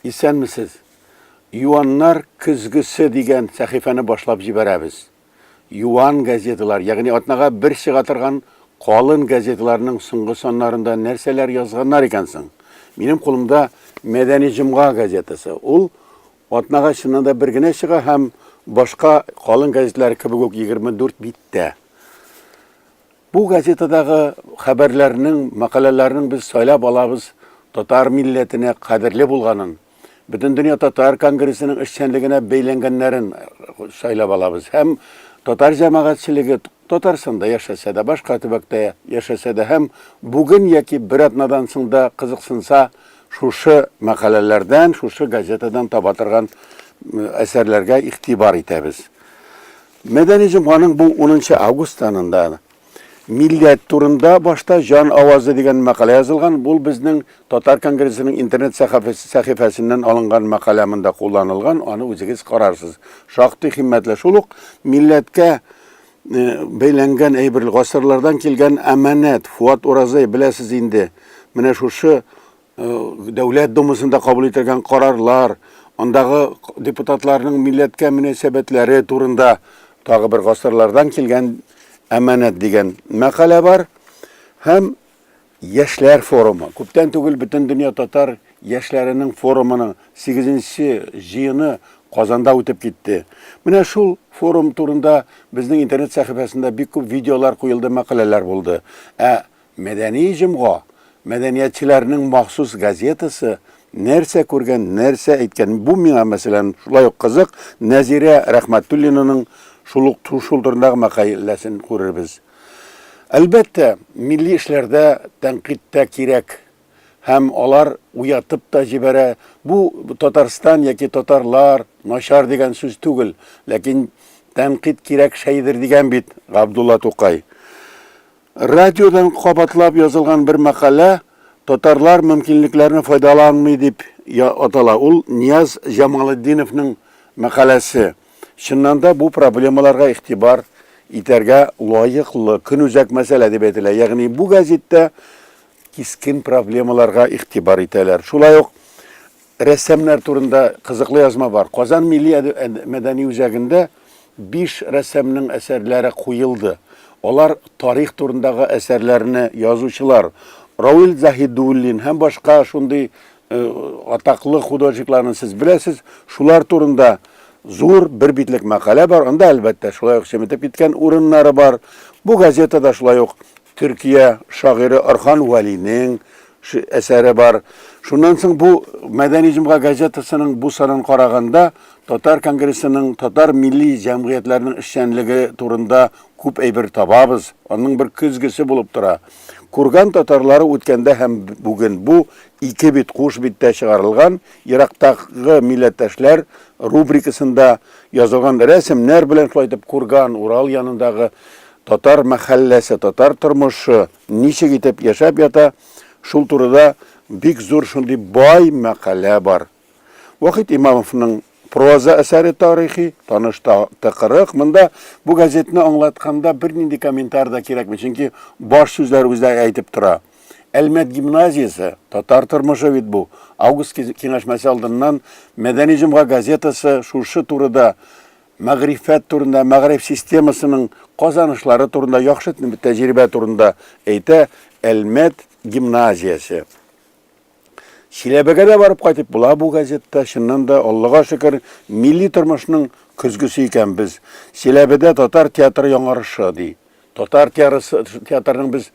Исәнмесез? Юаннар көзгесе дигән сәхифәне башлап җибәрәбез. Юан газеталар, ягъни атнага бер чыга торган калын газеталарның соңгы саннарында нәрсәләр язганнар икән соң? Минем кулымда Мәдәни җомга газетасы. Ул атнага чыннан да бер генә чыга һәм башка калын газеталар кебек үк 24 биттә. Бу газетадагы хәбәрләрнең, мәкаләләрнең без сайлап алабыз татар милләтенә кадерле булганын, Бөтен дөнья татар конгрессының эшчәнлегенә бәйләнгәннәрен сайлап алабыз. Һәм татар җәмәгатьчелеге Татарстанда яшәсә дә, башка төбәктә яшәсә дә һәм бүген яки бер атнадан соң да кызыксынса, шушы мәкаләләрдән, шушы газетадан таба торган әсәрләргә игътибар итәбез. Мәдәни җомганың бу 10 август анында милләт турында башта Жан авазы дигән мәкалә язылган. Бу безнең Татар конгрессының интернет сәхифәсеннән алынган мәкалә монда кулланылган. Аны үзегез карарсыз. Шактый кыйммәтле. Шул ук милләткә бәйләнгән әйбер гасырлардан килгән әманәт, Фуат Уразай, беләсез инде. Менә шушы дәүләт думасында кабул ителгән карарлар, андагы депутатларның милләткә мөнәсәбәтләре турында тагы бер гасырлардан килгән әманәт дигән мәкалә бар. Һәм яшьләр форумы. Күптән түгел бөтен дөнья татар яшьләренең форумының 8нче җыены Казанда үтеп китте. Менә шул форум турында безнең интернет сәхифәсендә бик күп видеолар куелды, мәкаләләр булды. Мәдәни җомга, мәдәниятчеләрнең махсус газетасы нәрсә күргән, нәрсә әйткән. Бу миңа мәсәлән шулай ук кызык. Нәзирә Рәхмәтуллинаның шул турындагы мәкаләсен күрербез. Әлбәттә, милли эшләрдә тәнкыйть кирәк. Һәм алар уятып та җибәрә. Бу Татарстан яки татарлар начар дигән сүз түгел, ләкин тәнкыйть кирәк шәйдер дигән бит Габдулла Тукай. Радиодан кабатлап язылган бер мәкалә татарлар мөмкинлекләрне файдаланмый дип атала. Ул Нияз Җамалетдиновның мәкаләсе. Чыннан да бу проблемаларга игътибар итәргә лаеклы, көнүзәк мәсьәлә дип әйтелә. Ягъни бу газетта кискен проблемаларга игътибар итәләр. Шулай ук рәссамнар турында кызыклы язма бар. Казан милли мәдәни үзәгендә 5 рәссамның әсәрләре куелды. Алар тарих турындагы әсәрләрне язучылар Рауил Заһидуллин һәм башка шундый атаклы художникларны сез беләсез. Шулар турында зур бер битлек мәкалә бар. Анда әлбәттә шулай ук чиметеп киткән урыннары бар. Бу газетада шулай ук Төркия шагыйре Орхан Валинең әсәре бар. Шуннан соң бу Мәдәни җомга газетасының бу санын караганда Татар конгрессының, татар милли җәмгыятьләренең эшчәнлеге турында күп әйбер табабыз. Аның бер көзгесе булып тора. Курган татарлары үткәндә һәм бүген бу 2 бит куш биттә чыгарылган Ирактагы милләттәшләр рубрикасында язылган рәсемнәр белән шулай итеп Курган, Урал янындагы татар мәхәлләсе, татар тормышы ничек итеп яшәп ята, шул турыда бик зур шундый бай мәкалә бар. Вахит Имамовның проза әсәре тарихи, таныш тыкырык. Монда бу газетны аңлатканда бер нинди комментарий да кирәкми, чөнки баш сүзләр үзләре әйтеп тора. Әлмәт гимназиясе, татар тормышы бит бу. Август киңәшмәсе алдыннан Мәдәни җомга газетасы шушы турыда мәгърифәт турында, мәгъриф системасының казанышлары турында, яхшы тәҗрибә турында әйтә. Әлмәт гимназиясе. Чиләбегә дә барып кайтып була бу газетта. Чыннан да Аллага шөкер милли тормышның көзгесе икән без. Чиләбедә татар театры яңарышы ди. Татар театрының без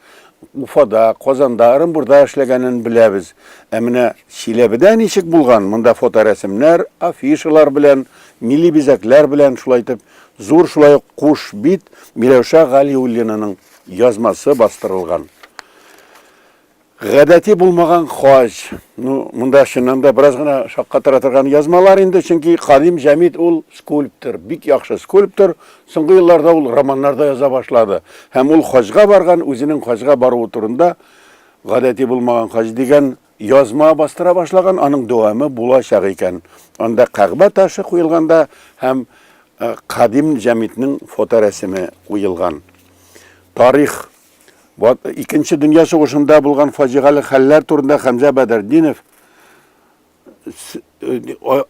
Уфада, Казанда, Орынбурда эшләгәнен беләбез. Менә Чиләбедә ничек булган? Монда фоторәсемнәр, афишалар белән, милли бизәкләр белән шулай итеп зур шулай ук куш бит Миләүшә Галиуллинаның язмасы бастырылган. Гадәти булмаган хаҗ. Монда чыннан да бераз гына шаккатыра торган язмалар инде, чөнки Кадим Җәмит ул скульптор, бик яхшы скульптор. Соңгы елларда ул романнарда яза башлады. Һәм ул хаҗга барган, үзенең хаҗга баруы турында гадәти булмаган хаҗ дигән язма бастыра башлаган, аның дәвамы булачак икән. Анда Кәгъбә ташы куелганда һәм Кадим Җәмитнең фоторәсеме куелган. Тарих. Икенче дөнья сугышында булган фаҗигале хәлләр турында Хәмзә Бәдердинов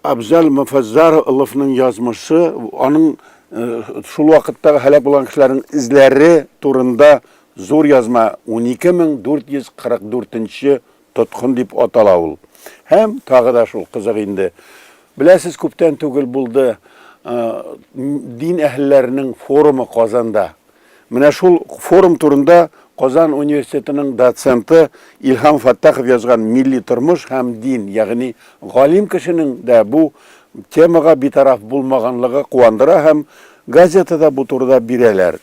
Абзал Муфаззаровның язмышы, аның шул вакытта һәлак булган кешеләрнең изләре турында зур язма 12444 тоткын дип атала ул. Һәм тагы да шул кызык инде. Беләсез, күптән түгел булды дин әһелләренең форумы Казанда. Менә шул форум турында Казан университетының доценты Илһам Фаттахов язган «Милли тормыш һәм дин», ягъни галим кешенең дә бу темага битараф булмаганлыгы куандыра һәм газетада бу турыда бирәләр.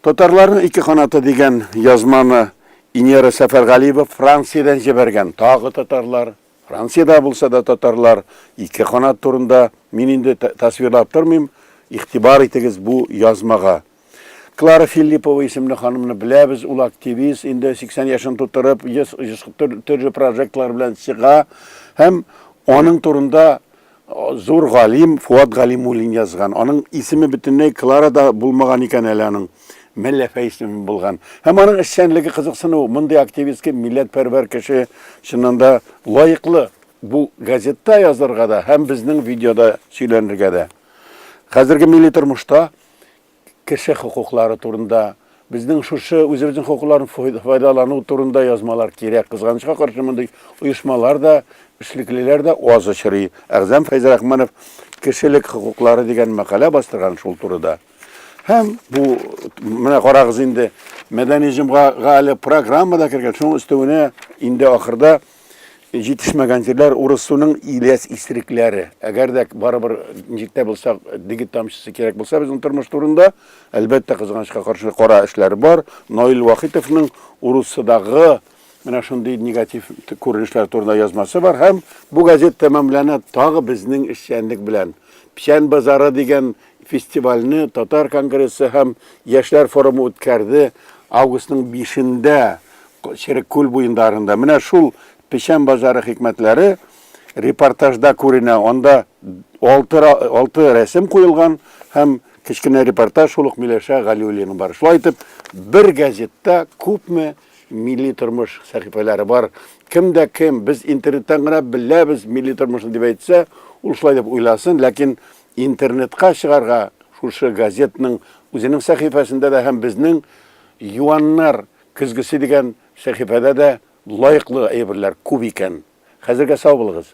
Татарларның ике канаты дигән язманы Инера Сәфәргалиева Франциядән җибәргән. Тагы татарлар, Франциядә булса да татарлар ике канат турында мин инде тасвирлап тормыйм, игътибар итегез бу язмага. Клара Филиппова исемле ханымны беләбез, ул активист, инде 80 яшын тутырып, төрле проектлар белән чыга, һәм аның турында зур галим Фуат Галимуллин язган. Аның исеме бөтенләй Кларада булмаган икән әле, аның Мәлләфә исеме булган. Һәм аның эшчәнлеге кызыксыну, мондай активистка милләтпәрвәр кеше чыннан да лаеклы бу газетта язарга да, һәм безнең видеода сөйләнергә дә. Хәзерге милли тормышта кеше хукуклары турында, безнең шушы үзебезнең хукукларын файдалану турында язмалар кирәк. Кызганычка каршы мондай оешмалар да, эшлеклеләр дә аз очрый. Әгъзам Фәйзрахманов кешелек хукуклары дигән мәкалә бастырган шул турыда. Һәм бу менә карагыз инде мәдәни җомга әле программада кергән. Шуның өстенә инде ахырда җитешмәгән җирләр урысуның иләс исерекләре. Әгәр дә барыбер ничектә булса, дигит тамчысы кирәк булса, безнең тормыш турында әлбәттә кызганычка каршы кара эшләр бар. Наил Вахитовның урысыдагы менә шундый негатив күренешләр турында язмасы бар. Һәм бу газет тәмамлана тагы безнең эшчәнлек белән. Печән базары дигән фестивальне Татар конгрессы һәм яшьләр форумы үткәрде августның 5-ендә Шәрекүл буендарында. Менә шул Печән базары хикмәтләре репортажда күренә. Анда 6 рәсем куелган һәм кечкенә репортаж шул ук Миләшә Галиуллина бар. Шулай итеп, бер газетта күпме милли тормыш сәхифәләре бар. Кемдә кем, без интернеттан гына беләбез милли тормышны дип әйтсә, ул шулай дип уйласын, ләкин интернетка чыгарга шушы газетның үзенең сәхифәсендә дә һәм безнең юаннар көзгесе дигән сәхифәдә дә лайыклы әйберләр күп икән. Хәзергә сау булыгыз.